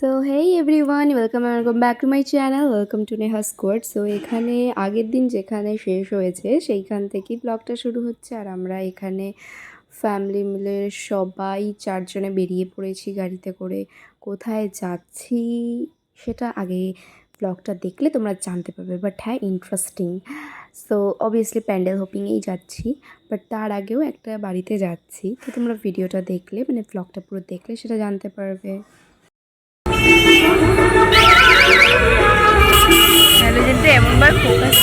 So hey everyone, welcome back to my channel, welcome to Neha squad. So এখানে আগের দিন যেখানে শেষ হয়েছে সেইখান থেকেই ব্লগটা শুরু হচ্ছে। আর আমরা এখানে ফ্যামিলি মিলে সবাই 4 জনে বেরিয়ে পড়েছি গাড়িতে করে। কোথায় যাচ্ছি সেটা আগে ব্লগটা দেখলে তোমরা জানতে পারবে, বাট হ্যাঁ ইন্টারেস্টিং। সো অবভিয়াসলি প্যান্ডেল হোপিংয়েই যাচ্ছি, বাট তার আগেও একটা বাড়িতে যাচ্ছি। তো তোমরা ভিডিওটা দেখলে মানে ব্লগটা পুরো দেখলে সেটা জানতে পারবে। হ্যালোজেনটা এমনভাবে ফোকাস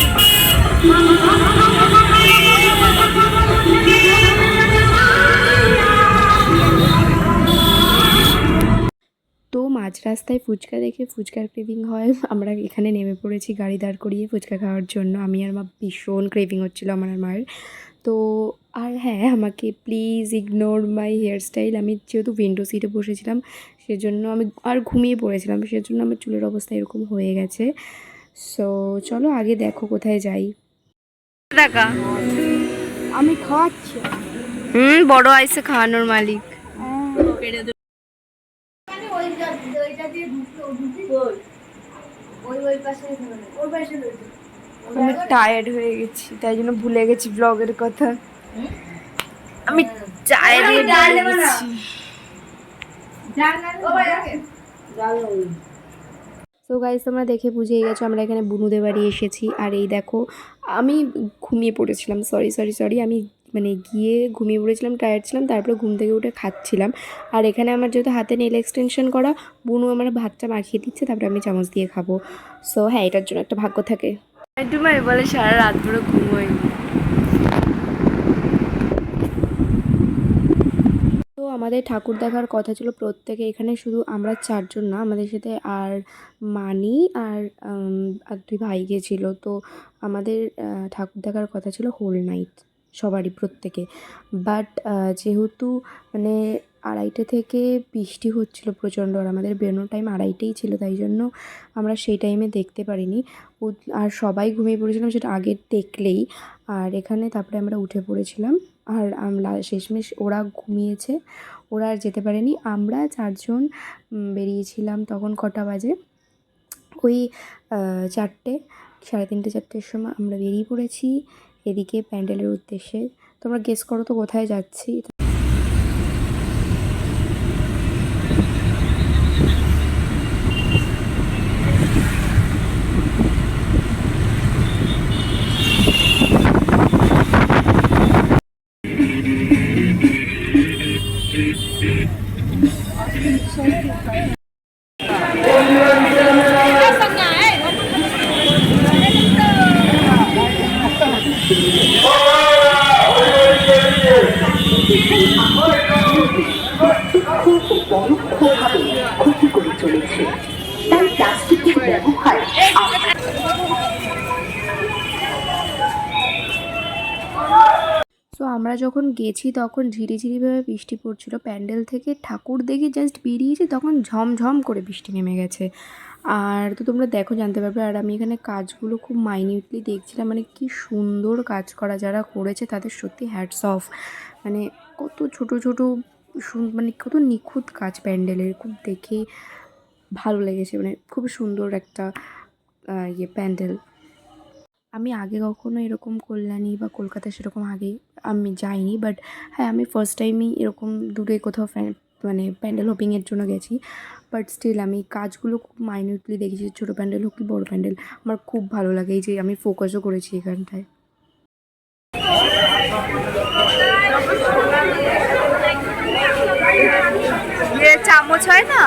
তো মাঝ রাস্তায় ফুচকা দেখে ফুচকার ক্রেভিং হয়। আমরা এখানে নেমে পড়েছি গাড়ি দাঁড় করিয়ে ফুচকা খাওয়ার জন্য। আমি আর মা ভীষণ ক্রেভিং হচ্ছিলো আমার আর মায়ের। তো আর হ্যাঁ, আমাকে please ignore my hair style. আমি যেহেতু উইন্ডো সিটে বসেছিলাম সেজন্য আমি আর ঘুমিয়ে পড়েছিলাম, সেজন্য আমার চুলের অবস্থা এরকম হয়ে গেছে। সো চলো আগে দেখো কোথায় যাই। টাকা আমি খাওয়াচ্ছি। বড় আইসে খাওয়ানোর মালিক। আমি টায়ার্ড হয়ে গেছি, তাই জন্য ভুলে গেছি ব্লগের কথা। আমি টায়ার্ড হয়ে গেছি। তো গাইস তোমরা দেখে বুঝেই গেছো আমরা এখানে বুনুদের বাড়ি এসেছি। আর এই দেখো আমি ঘুমিয়ে পড়েছিলাম, সরি আমি মানে গিয়ে ঘুমিয়ে পড়েছিলাম, টায়ার্ড ছিলাম, তারপরে ঘুম থেকে উঠে খাচ্ছিলাম। আর এখানে আমার যেহেতু হাতে নেল এক্সটেনশন করা, বুনু আমার ভাতটা মাখিয়ে দিচ্ছে, তারপরে আমি চামচ দিয়ে খাবো। সো হ্যাঁ, এটার জন্য একটা ভাগ্য থাকে। তোমার বলে সারা রাত ধরে ঘুমোই। তো আমাদের ঠাকুর দেখার কথা ছিল প্রত্যেকে, এখানে শুধু আমরা 4 জন না, আমাদের সাথে আর মানি আর 2 ভাই গেছিলো। তো আমাদের ঠাকুর দেখার কথা ছিল হোল নাইট সবারই প্রত্যেকে। বাট যেহেতু মানে 2:30 থেকে বৃষ্টি হচ্ছিলো প্রচণ্ড, আর আমাদের বেরোনোর টাইম 2:30 ছিল, তাই জন্য আমরা সেই টাইমে দেখতে পারিনি। আর সবাই ঘুমিয়ে পড়েছিলাম সেটা আগে দেখলেই। আর এখানে তারপরে আমরা উঠে পড়েছিলাম। আর আমরা শেষমেশ ওরা ঘুমিয়েছে, ওরা আর যেতে পারেনি। আমরা 4 জন বেরিয়েছিলাম তখন কটা বাজে, ওই 4টে, 3:30 4টের সময় আমরা বেরিয়ে পড়েছি এদিকে প্যান্ডেলের উদ্দেশ্যে। তোমরা গেস করো তো কোথায় যাচ্ছি। ক্ষতি করে চলেছে, তাই প্লাস্টিকের ব্যবহার। সো আমরা যখন গেছি তখন ঝিরিঝিরিভাবে বৃষ্টি পড়ছিল। প্যান্ডেল থেকে ঠাকুর দেখে জাস্ট বেরিয়েছি তখন ঝমঝম করে বৃষ্টি নেমে গেছে। আর তো তোমরা দেখো জানতে পারবে। আর আমি এখানে কাজগুলো খুব মাইনিউটলি দেখছিলাম, মানে কি সুন্দর কাজ করা, যারা করেছে তাদের সত্যি হ্যাটস অফ। মানে কত ছোট ছোট মানে কত নিখুঁত কাজ প্যান্ডেলের, খুব দেখে ভালো লেগেছে। মানে খুব সুন্দর একটা প্যান্ডেল। আমি আগে কখনো এরকম কল্যাণী বা কলকাতায় সেরকম আগে আমি যাইনি, বাট হ্যাঁ আমি ফার্স্ট টাইমই এরকম দূরে কোথাও মানে প্যান্ডেল হোপিংয়ের জন্য গেছি। বাট স্টিল আমি কাজগুলো খুব মাইনিউটলি দেখেছি, ছোটো প্যান্ডেল হোক কি বড়ো প্যান্ডেল, আমার খুব ভালো লাগে। এই যে আমি ফোকাসও করেছি এখানটায়। চামচ হয় না।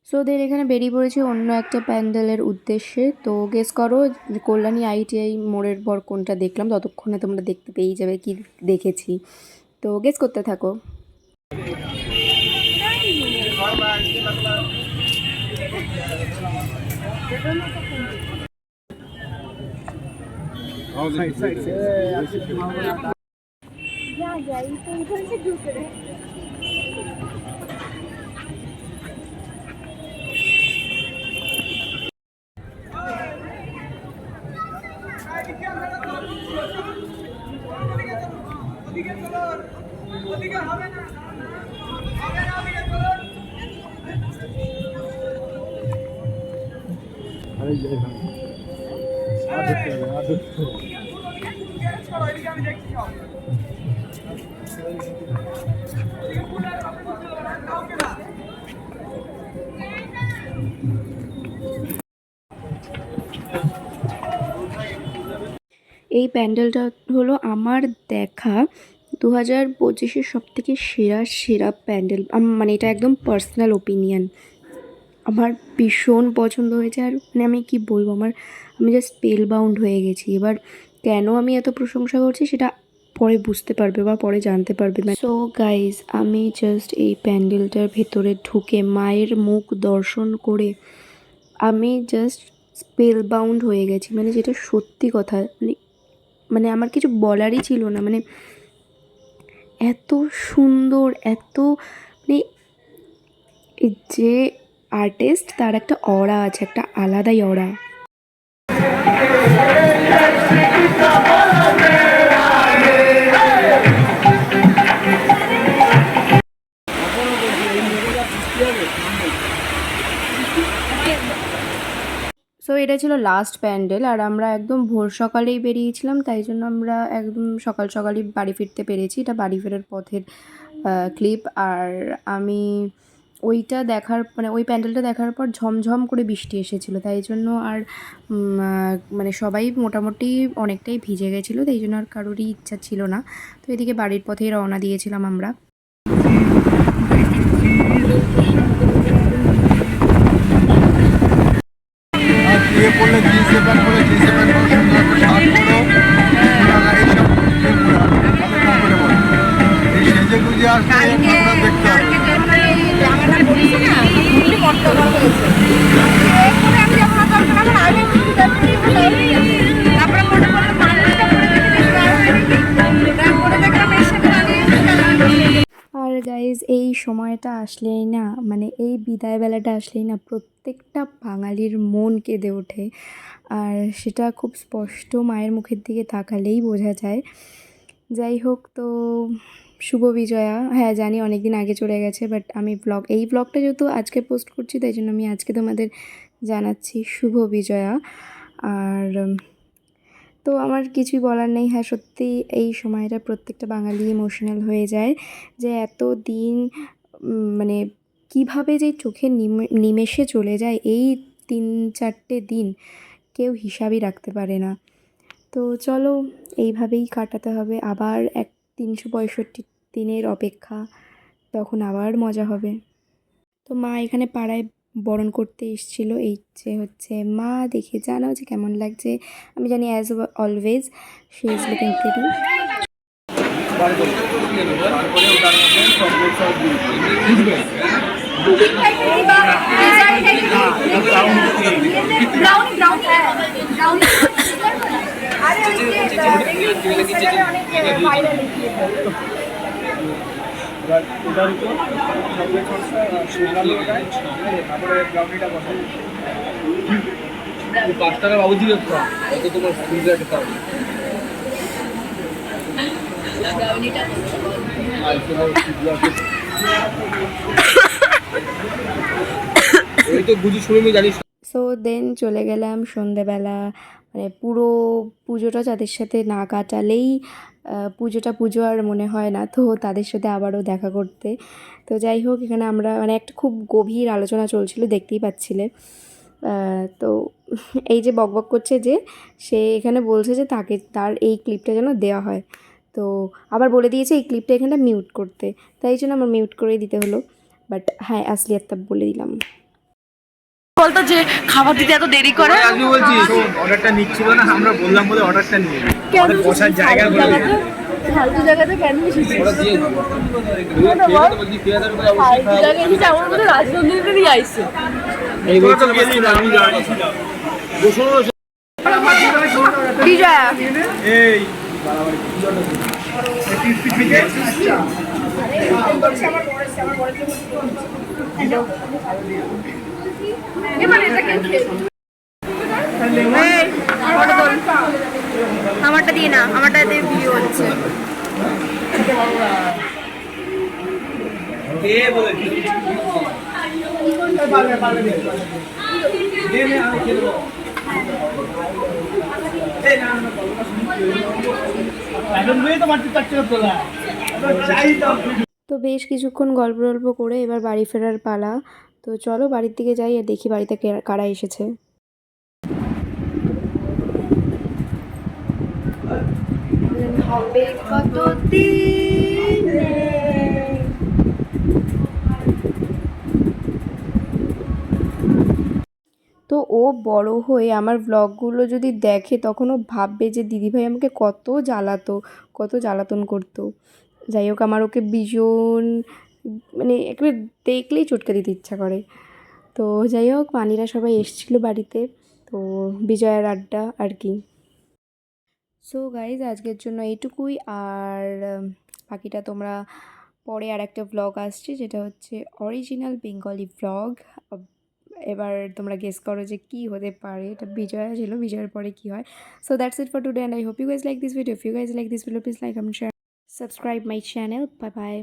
সো ওদের এখানে বেরিয়ে পড়েছি অন্য একটা প্যান্ডেলের উদ্দেশ্যে। তো গেস করো কল্যাণী ITI মোড়ের পর কোনটা দেখলাম, ততক্ষণে তোমরা দেখতে পেয়ে যাবে কি দেখেছি। তো গেস করতে থাকো। এই প্যান্ডেলটা হলো আমার দেখা 2025-এর সবথেকে সেরা সেরা প্যান্ডেল। মানে এটা একদম পার্সোনাল ওপিনিয়ন, আমার ভীষণ পছন্দ হয়েছে। আর মানে আমি কি বলবো, আমি জাস্ট স্পেল বাউন্ড হয়ে গেছি। এবার কেন আমি এত প্রশংসা করছি সেটা পরে বুঝতে পারবে বা পরে জানতে পারবে। সো গাইজ, আমি জাস্ট এই প্যান্ডেলটার ভেতরে ঢুকে মায়ের মুখ দর্শন করে আমি জাস্ট স্পেল বাউন্ড হয়ে গেছি। মানে যেটা সত্যি কথা, মানে আমার কিছু বলারই ছিল না। মানে এত সুন্দর, এত মানে যে আর্টিস্ট, তার একটা অরা আছে, একটা আলাদাই অরা। সো এটা ছিল লাস্ট প্যান্ডেল, আর আমরা একদম ভোর সকালেই বেরিয়েছিলাম, তাই জন্য আমরা একদম সকাল সকালই বাড়ি ফিরতে পেরেছি। এটা বাড়ি ফেরার পথের ক্লিপ। আর আমি ওইটা দেখার মানে ওই প্যান্ডেলটা দেখার পর ঝমঝম করে বৃষ্টি এসেছিলো, তাই জন্য আর মানে সবাই মোটামুটি অনেকটাই ভিজে গেছিলো, তাই জন্য আর কারোরই ইচ্ছা ছিল না। তো এদিকে বাড়ির পথেই রওনা দিয়েছিলাম আমরা। আর গাইজ, এই সময়টা আসলেই না, মানে এই বিদায়বেলাটা আসলেই না, প্রত্যেকটা বাঙালির মন কেঁদে ওঠে। আর সেটা খুব স্পষ্ট মায়ের মুখের দিকে তাকালেই বোঝা যায়। যাই হোক, তো শুভ বিজয়া। হ্যাঁ জানি অনেক দিন আগে চলে গেছে, বাট আমি এই ব্লগটা যেহেতু আজকে পোস্ট করছি, তাই জন্য আমি আজকে তোমাদের জানাচ্ছি শুভ বিজয়া। আর তো আমার কিছুই বলার নেই। হ্যাঁ সত্যি এই সময়টা প্রত্যেকটা বাঙালি ইমোশনাল হয়ে যায়, যে এত দিন মানে কিভাবে যে চোখের নিমেষে চলে যায়, এই 3-4টে দিন কেউ হিসাবই রাখতে পারে না। তো চলো, এইভাবেই কাটাতে হবে। আবার 365 দিনের অপেক্ষা, তখন আবার মজা হবে। তো মা এখানে পাড়ায় বরণ করতে এসেছিলো। এই যে হচ্ছে মা, দেখে জানাও যে কেমন লাগছে। আমি জানি as always she is looking pretty. ওটার উপর চকলেট সসটা শুকনো ওটায়, তারপরে ব্রাউনিটা বসে 5 টাকা বাবুজি একটা কত তোমার ফ্রিজে খেতে হবে। এই তো বুঝি শুনে জানিস। সো দেন চলে গেলাম সন্ধেবেলা, মানে পুরো পুজোটা যাদের সাথে না কাটালেই পুজোটা পুজো আর মনে হয় না, তো তাদের সাথে আবারও দেখা করতে। তো যাই হোক, এখানে আমরা মানে একটা খুব গভীর আলোচনা চলছিল, দেখতেই পাচ্ছিলে। তো এই যে বকবক করছে যে, সে এখানে বলছে যে তার এই ক্লিপটা যেন দেওয়া হয়। তো আবার বলে দিয়েছে এই ক্লিপটা এখানটা মিউট করতে, তাই জন্য আমার মিউট করেই দিতে হলো। বাট হ্যাঁ, আসলিয়াতটা বলে দিলাম। বলতো যে খাবার দিতে এত দেরি করে। আমি বলছি অর্ডারটা নিচ্ছিল না, আমরা বললাম বলে অর্ডারটা নিয়ে আমাদের বসার জায়গা করে ফালতু জায়গাতে কেন এসেছিস? আমার মধ্যে রাজনন্দিনীদেরই আইসে। এই বছর আমি জানি বিজয়া এই বাড়াবাড়ি আমারটা দিয়ে না, আমারটা দিয়ে ভিডিও হচ্ছে। তো বেশ কিছুক্ষণ গল্প টল্প করে এবার বাড়ি ফেরার পালা। তো চলো বাড়ির দিকে যাই আর দেখি বাড়িতে কারা এসেছে। হবে কত দিনে তো ও বড় হয়ে আমার ব্লগগুলো যদি দেখে তখন ও ভাববে যে দিদিভাই আমাকে কত জ্বালাতো, কত জ্বালাতন করতো। যাই হোক আমার ওকে ভীষণ মানে একেবারে দেখলেই চটকে দিতে ইচ্ছা করে। তো যাই হোক মানিরা সবাই এসেছিলো বাড়িতে, তো বিজয়ার আড্ডা আর কি। সো গাইজ আজকের জন্য এইটুকুই, আর বাকিটা তোমরা পরে আর একটা ব্লগ আসছে যেটা হচ্ছে অরিজিনাল বেঙ্গলি ব্লগ। এবার তোমরা গেস করো যে কী হতে পারে, এটা বিজয়া ছিল, বিজয়ের পরে কী হয়। So that's it for today and I hope you guys like this video. If you guys like this video please like comment share subscribe my channel. Bye by.